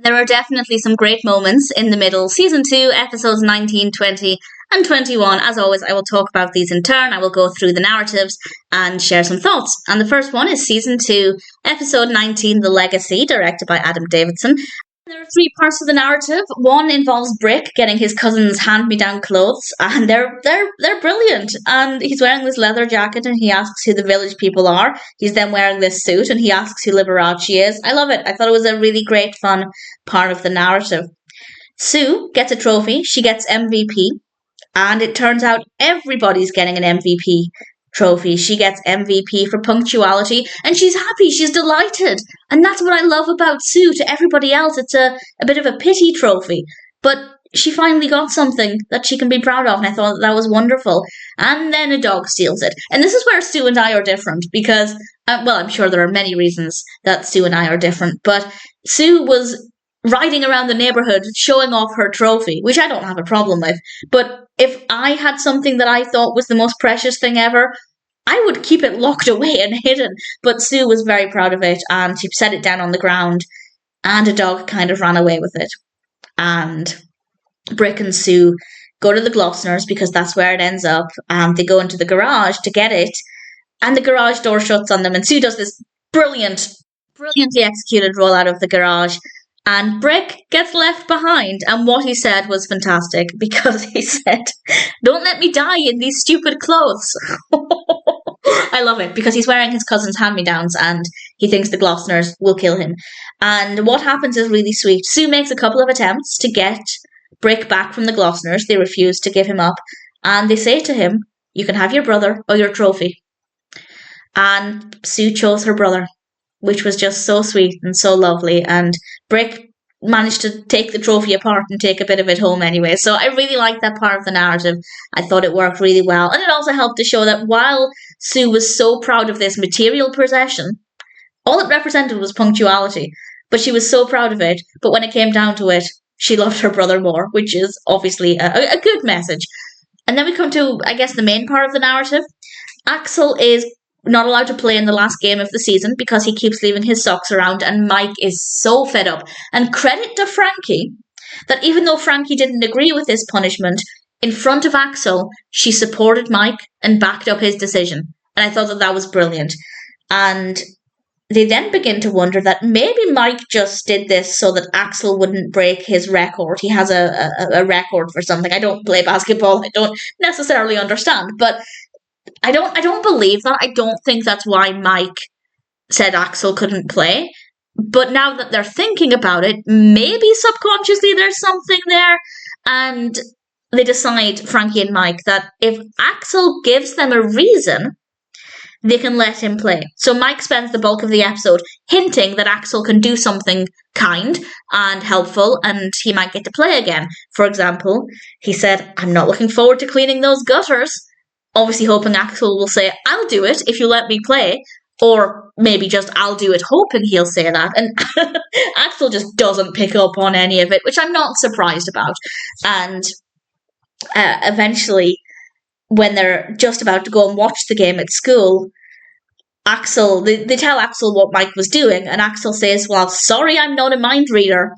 There are definitely some great moments in the middle. Season 2, episodes 19, 20, and 21. As always, I will talk about these in turn. I will go through the narratives and share some thoughts. And the first one is Season 2, episode 19, The Legacy, directed by Adam Davidson. There are 3 parts of the narrative. One involves Brick getting his cousin's hand-me-down clothes, and they're brilliant. And he's wearing this leather jacket, and he asks who the village people are. He's then wearing this suit, and he asks who Liberace is. I love it. I thought it was a really great, fun part of the narrative. Sue gets a trophy. She gets MVP, and it turns out everybody's getting an MVP trophy. She gets MVP for punctuality, and she's happy, she's delighted. And that's what I love about Sue. To everybody else, it's a bit of a pity trophy. But she finally got something that she can be proud of, and I thought that was wonderful. And then a dog steals it. And this is where Sue and I are different, because, well, I'm sure there are many reasons that Sue and I are different, but Sue was riding around the neighborhood showing off her trophy, which I don't have a problem with. But if I had something that I thought was the most precious thing ever, I would keep it locked away and hidden. But Sue was very proud of it, and she set it down on the ground, and a dog kind of ran away with it. And Brick and Sue go to the Glossners, because that's where it ends up, and they go into the garage to get it, and the garage door shuts on them, and Sue does this brilliantly executed roll out of the garage, and Brick gets left behind. And what he said was fantastic, because he said, "Don't let me die in these stupid clothes." I love it, because he's wearing his cousin's hand-me-downs, and he thinks the Glossners will kill him. And what happens is really sweet. Sue makes a couple of attempts to get Brick back from the Glossners. They refuse to give him up, and they say to him, "You can have your brother or your trophy." And Sue chose her brother, which was just so sweet and so lovely. And Brick managed to take the trophy apart and take a bit of it home anyway. So I really liked that part of the narrative. I thought it worked really well. And it also helped to show that while Sue was so proud of this material possession, all it represented was punctuality. But she was so proud of it. But when it came down to it, she loved her brother more, which is obviously a good message. And then we come to, I guess, the main part of the narrative. Axel is not allowed to play in the last game of the season because he keeps leaving his socks around, and Mike is so fed up. And credit to Frankie, that even though Frankie didn't agree with this punishment, in front of Axel, she supported Mike and backed up his decision. And I thought that that was brilliant. And they then begin to wonder that maybe Mike just did this so that Axel wouldn't break his record. He has a record for something. I don't play basketball. I don't necessarily understand, but I don't believe that. I don't think that's why Mike said Axel couldn't play. But now that they're thinking about it, maybe subconsciously there's something there. And they decide, Frankie and Mike, that if Axel gives them a reason, they can let him play. So Mike spends the bulk of the episode hinting that Axel can do something kind and helpful, and he might get to play again. For example, he said, "I'm not looking forward to cleaning those gutters." Obviously hoping Axel will say, "I'll do it if you let me play." Or maybe just, "I'll do it," hoping he'll say that. And Axel just doesn't pick up on any of it, which I'm not surprised about. And eventually, when they're just about to go and watch the game at school, Axel, they tell Axel what Mike was doing, and Axel says, "Well, sorry, I'm not a mind reader."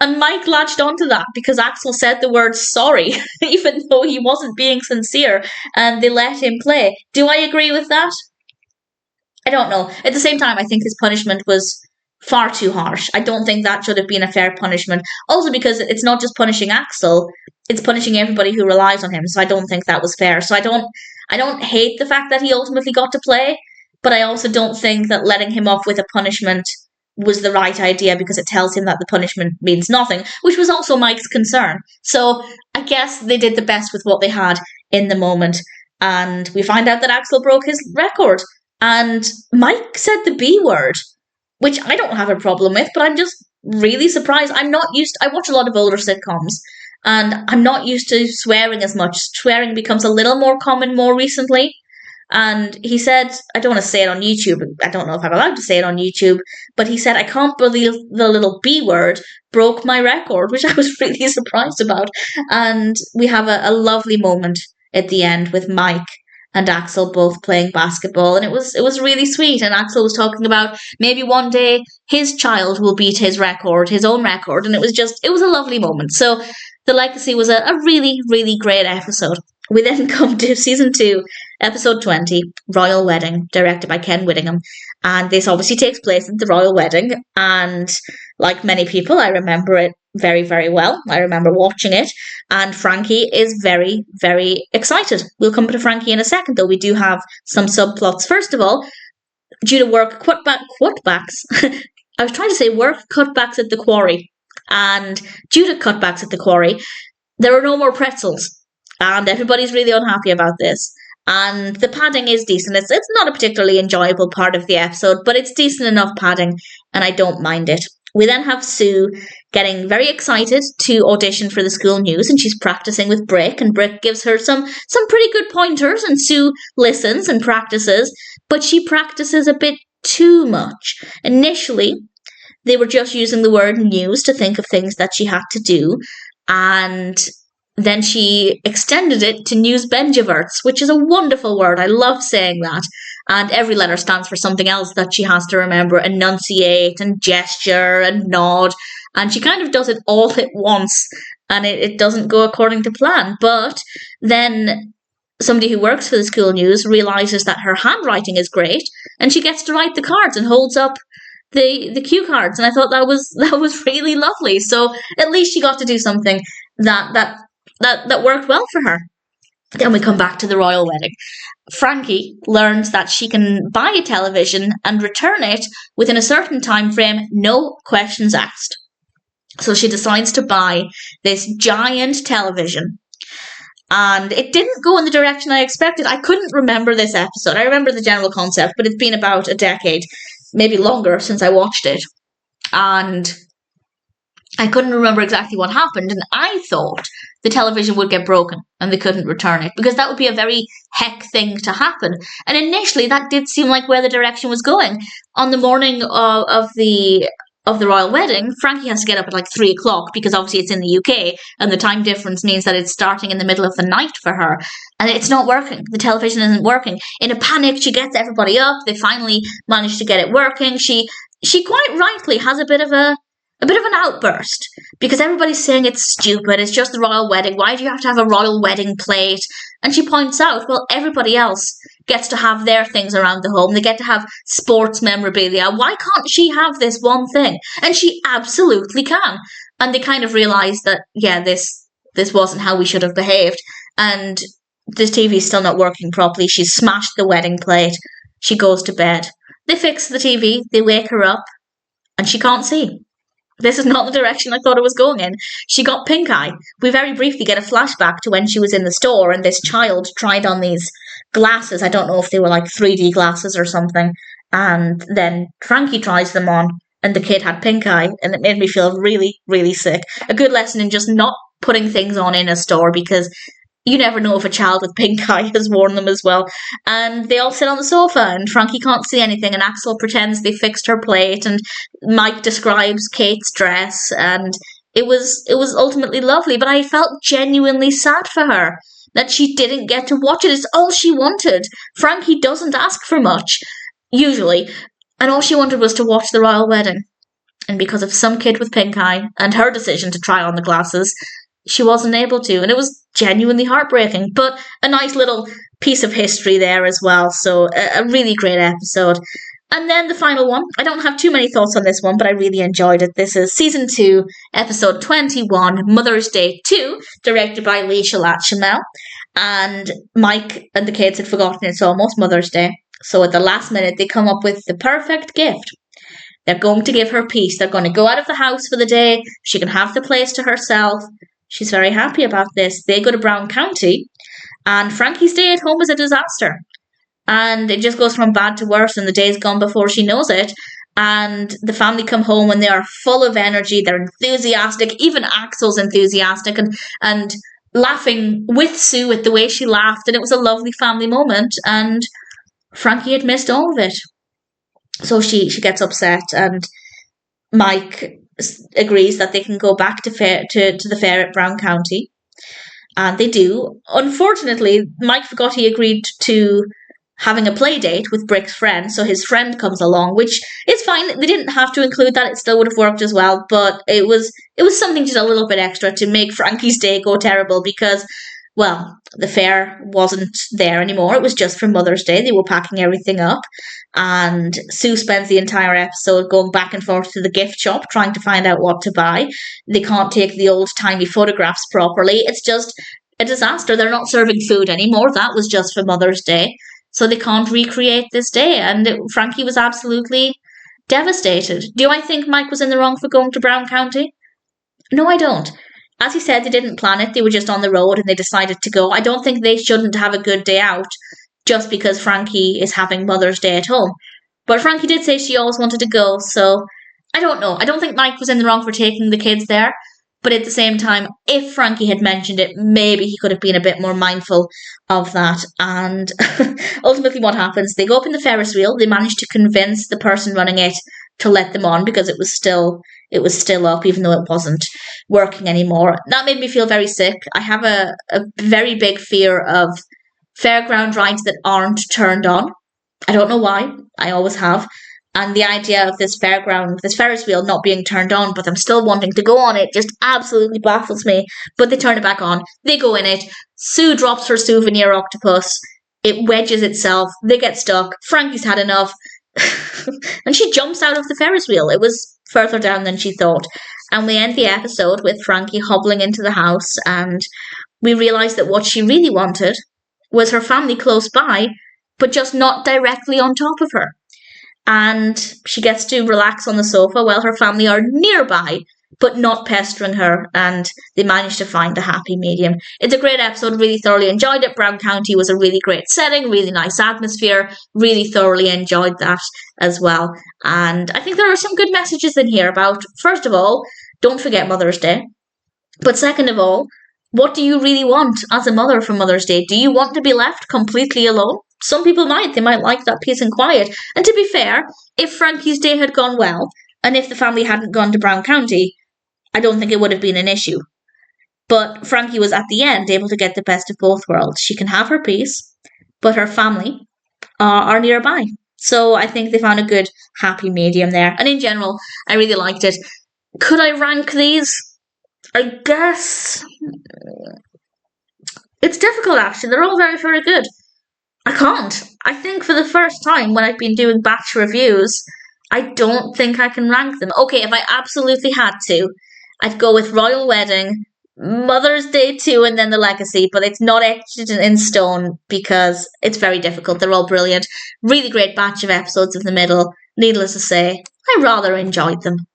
And Mike latched onto that because Axel said the word sorry, even though he wasn't being sincere, and they let him play. Do I agree with that? I don't know. At the same time, I think his punishment was far too harsh. I don't think that should have been a fair punishment. Also because it's not just punishing Axel, it's punishing everybody who relies on him, so I don't think that was fair. So I don't hate the fact that he ultimately got to play, but I also don't think that letting him off with a punishment was the right idea, because it tells him that the punishment means nothing, which was also Mike's concern. So I guess they did the best with what they had in the moment. And we find out that Axel broke his record. And Mike said the B word, which I don't have a problem with, but I'm just really surprised. I watch a lot of older sitcoms, and I'm not used to swearing as much. Swearing becomes a little more common more recently. And he said, I don't want to say it on YouTube, I don't know if I'm allowed to say it on YouTube, but he said, "I can't believe the little B word broke my record," which I was really surprised about. And we have a lovely moment at the end with Mike and Axel both playing basketball, and it was really sweet. And Axel was talking about maybe one day his child will beat his record, his own record, and it was a lovely moment. So The Legacy was a really, really great episode. We then come to season 2, episode 20, Royal Wedding, directed by Ken Whittingham. And this obviously takes place at the royal wedding. And like many people, I remember it very, very well. I remember watching it. And Frankie is very, very excited. We'll come to Frankie in a second, though. We do have some subplots. First of all, due to work cutbacks. I was trying to say work cutbacks at the quarry. And due to cutbacks at the quarry, there are no more pretzels. And everybody's really unhappy about this. And the padding is decent. It's not a particularly enjoyable part of the episode, but it's decent enough padding, and I don't mind it. We then have Sue getting very excited to audition for the school news, and she's practicing with Brick, and Brick gives her some pretty good pointers, and Sue listens and practices, but she practices a bit too much. Initially, they were just using the word news to think of things that she had to do, and then she extended it to news benjaverts, which is a wonderful word. I love saying that. And every letter stands for something else that she has to remember. Enunciate and gesture and nod. And she kind of does it all at once. And it doesn't go according to plan. But then somebody who works for the school news realises that her handwriting is great. And she gets to write the cards and holds up the cue cards. And I thought that was really lovely. So at least she got to do something that worked well for her. Then we come back to the royal wedding. Frankie learns that she can buy a television and return it within a certain time frame, no questions asked. So she decides to buy this giant television. And it didn't go in the direction I expected. I couldn't remember this episode. I remember the general concept, but it's been about a decade, maybe longer, since I watched it. And I couldn't remember exactly what happened, and I thought the television would get broken and they couldn't return it, because that would be a very heck thing to happen. And initially, that did seem like where the direction was going. On the morning of the royal wedding, Frankie has to get up at like 3 o'clock, because obviously it's in the UK, and the time difference means that it's starting in the middle of the night for her. And it's not working. The television isn't working. In a panic, she gets everybody up. They finally manage to get it working. She quite rightly has a bit of an outburst, because everybody's saying it's stupid, it's just the royal wedding, why do you have to have a royal wedding plate? And she points out, well, everybody else gets to have their things around the home, they get to have sports memorabilia, why can't she have this one thing? And she absolutely can. And they kind of realise that, yeah, this wasn't how we should have behaved, and this TV's still not working properly. She's smashed the wedding plate. She goes to bed. They fix the TV, they wake her up, and she can't see. This is not the direction I thought it was going in. She got pink eye. We very briefly get a flashback to when she was in the store and this child tried on these glasses. I don't know if they were like 3D glasses or something. And then Frankie tries them on and the kid had pink eye, and it made me feel really, really sick. A good lesson in just not putting things on in a store, because you never know if a child with pink eye has worn them as well. And they all sit on the sofa and Frankie can't see anything, and Axel pretends they fixed her plate, and Mike describes Kate's dress, and it was ultimately lovely. But I felt genuinely sad for her that she didn't get to watch it. It's all she wanted. Frankie doesn't ask for much, usually, and all she wanted was to watch the royal wedding. And because of some kid with pink eye and her decision to try on the glasses, she wasn't able to, and it was genuinely heartbreaking, but a nice little piece of history there as well. So a really great episode. And then the final one, I don't have too many thoughts on this one, but I really enjoyed it. This is season 2, episode 21, Mother's Day 2, directed by Leisha Latchamel. And Mike and the kids had forgotten it's almost Mother's Day, so at the last minute they come up with the perfect gift. They're going to give her peace. They're going to go out of the house for the day. She can have the place to herself. She's very happy about this. They go to Brown County, and Frankie's day at home is a disaster. And it just goes from bad to worse, and the day's gone before she knows it. And the family come home, and they are full of energy. They're enthusiastic. Even Axel's enthusiastic and laughing with Sue at the way she laughed. And it was a lovely family moment. And Frankie had missed all of it. So she gets upset, and Mike agrees that they can go back to the fair at Brown County. And they do. Unfortunately, Mike forgot he agreed to having a play date with Brick's friend, so his friend comes along, which is fine. They didn't have to include that; it still would have worked as well. But it was something just a little bit extra to make Frankie's day go terrible because, well, the fair wasn't there anymore. It was just for Mother's Day. They were packing everything up, and Sue spends the entire episode going back and forth to the gift shop trying to find out what to buy. They can't take the old timey photographs properly. It's just a disaster. They're not serving food anymore. That was just for Mother's Day. So they can't recreate this day. And Frankie was absolutely devastated. Do I think Mike was in the wrong for going to Brown County? No, I don't. As he said, they didn't plan it. They were just on the road and they decided to go. I don't think they shouldn't have a good day out just because Frankie is having Mother's Day at home. But Frankie did say she always wanted to go, so I don't know. I don't think Mike was in the wrong for taking the kids there. But at the same time, if Frankie had mentioned it, maybe he could have been a bit more mindful of that. And ultimately what happens, they go up in the Ferris wheel. They manage to convince the person running it to let them on because it was still up, even though it wasn't working anymore. That made me feel very sick. I have a very big fear of fairground rides that aren't turned on. I don't know why. I always have. And the idea of this Ferris wheel not being turned on, but I'm still wanting to go on it, just absolutely baffles me. But they turn it back on. They go in it. Sue drops her souvenir octopus. It wedges itself. They get stuck. Frankie's had enough. And she jumps out of the Ferris wheel. It was further down than she thought. And we end the episode with Frankie hobbling into the house. And we realise that what she really wanted was her family close by, but just not directly on top of her. And she gets to relax on the sofa while her family are nearby, but not pestering her, and they manage to find a happy medium. It's a great episode, really thoroughly enjoyed it. Brown County was a really great setting, really nice atmosphere, really thoroughly enjoyed that as well. And I think there are some good messages in here about, first of all, don't forget Mother's Day. But second of all, what do you really want as a mother for Mother's Day? Do you want to be left completely alone? Some people might. They might like that peace and quiet. And to be fair, if Frankie's day had gone well, and if the family hadn't gone to Brown County, I don't think it would have been an issue. But Frankie was at the end able to get the best of both worlds. She can have her peace, but her family are nearby. So I think they found a good, happy medium there. And in general, I really liked it. Could I rank these? I guess it's difficult, actually. They're all very, very good. I can't. I think for the first time when I've been doing batch reviews, I don't think I can rank them. Okay, if I absolutely had to, I'd go with Royal Wedding, Mother's Day 2, and then The Legacy, but it's not etched in stone because it's very difficult. They're all brilliant. Really great batch of episodes in the middle. Needless to say, I rather enjoyed them.